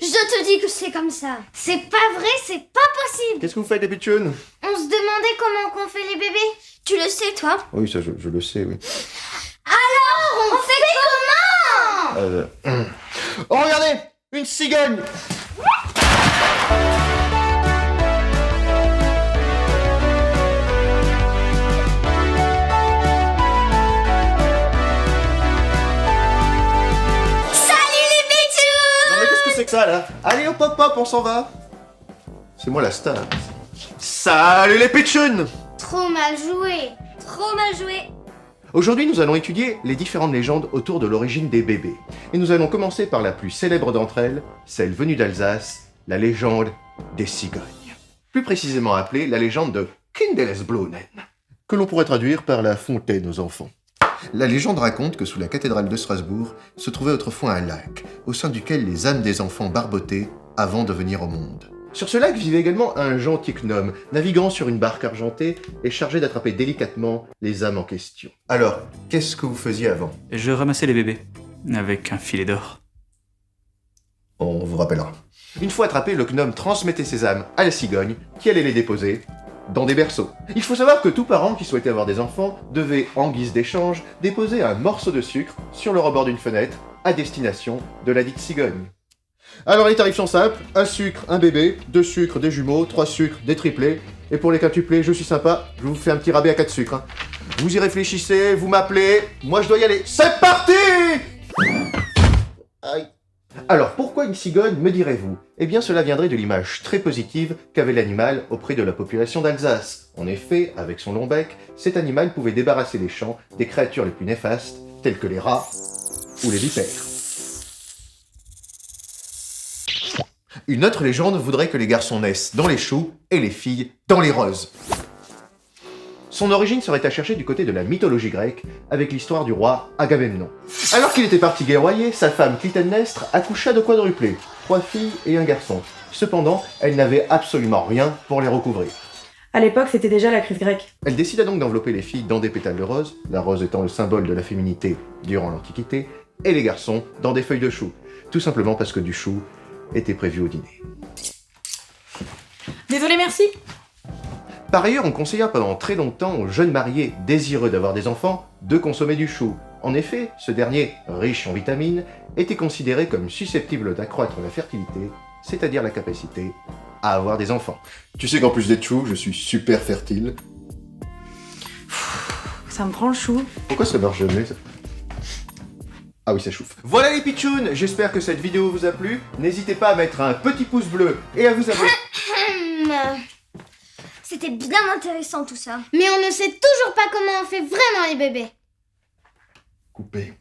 Je te dis que c'est comme ça. C'est pas vrai, c'est pas possible. Qu'est-ce que vous faites les pitchounes? On se demandait comment qu'on fait les bébés. Tu le sais, toi? Oui, ça je le sais, oui. Alors, on fait comment? Oh, regardez! Une cigogne! Salut les bitchous! Non mais qu'est-ce que c'est que ça là? Allez hop hop hop, on s'en va! C'est moi la star. Salut les pitchounes! Trop mal joué. Trop mal joué. Aujourd'hui, nous allons étudier les différentes légendes autour de l'origine des bébés. Et nous allons commencer par la plus célèbre d'entre elles, celle venue d'Alsace, la légende des cigognes. Plus précisément appelée la légende de Kindlesbrunnen, que l'on pourrait traduire par la fontaine aux enfants. La légende raconte que sous la cathédrale de Strasbourg se trouvait autrefois un lac, au sein duquel les âmes des enfants barbotaient avant de venir au monde. Sur ce lac vivait également un gentil gnome, naviguant sur une barque argentée et chargé d'attraper délicatement les âmes en question. Alors, qu'est-ce que vous faisiez avant? Je ramassais les bébés, avec un filet d'or. On vous rappellera. Une fois attrapé, le gnome transmettait ses âmes à la cigogne, qui allait les déposer dans des berceaux. Il faut savoir que tout parent qui souhaitait avoir des enfants devait, en guise d'échange, déposer un morceau de sucre sur le rebord d'une fenêtre à destination de la dite cigogne. Alors les tarifs sont simples, un sucre, un bébé, 2 sucres, des jumeaux, 3 sucres, des triplés, et pour les quintuplés, je suis sympa, je vous fais un petit rabais à 4 sucres. Vous y réfléchissez, vous m'appelez, moi je dois y aller, c'est parti! Aïe. Alors pourquoi une cigogne, me direz-vous? Eh bien cela viendrait de l'image très positive qu'avait l'animal auprès de la population d'Alsace. En effet, avec son long bec, cet animal pouvait débarrasser les champs des créatures les plus néfastes, telles que les rats ou les vipères. Une autre légende voudrait que les garçons naissent dans les choux et les filles dans les roses. Son origine serait à chercher du côté de la mythologie grecque, avec l'histoire du roi Agamemnon. Alors qu'il était parti guerroyer, sa femme Clytemnestre accoucha de quadruplés, 3 filles et un garçon. Cependant, elle n'avait absolument rien pour les recouvrir. À l'époque, c'était déjà la crise grecque. Elle décida donc d'envelopper les filles dans des pétales de rose, la rose étant le symbole de la féminité durant l'Antiquité, et les garçons dans des feuilles de chou, tout simplement parce que du chou était prévu au dîner. Désolé, merci. Par ailleurs, on conseilla pendant très longtemps aux jeunes mariés désireux d'avoir des enfants de consommer du chou. En effet, ce dernier, riche en vitamines, était considéré comme susceptible d'accroître la fertilité, c'est-à-dire la capacité à avoir des enfants. Tu sais qu'en plus d'être chou, je suis super fertile. Ça me prend le chou. Pourquoi ça marche jamais ça? Ah oui, ça chauffe. Voilà les pitchounes, j'espère que cette vidéo vous a plu. N'hésitez pas à mettre un petit pouce bleu et à vous abonner. C'était bien intéressant tout ça. Mais on ne sait toujours pas comment on fait vraiment les bébés. Coupé.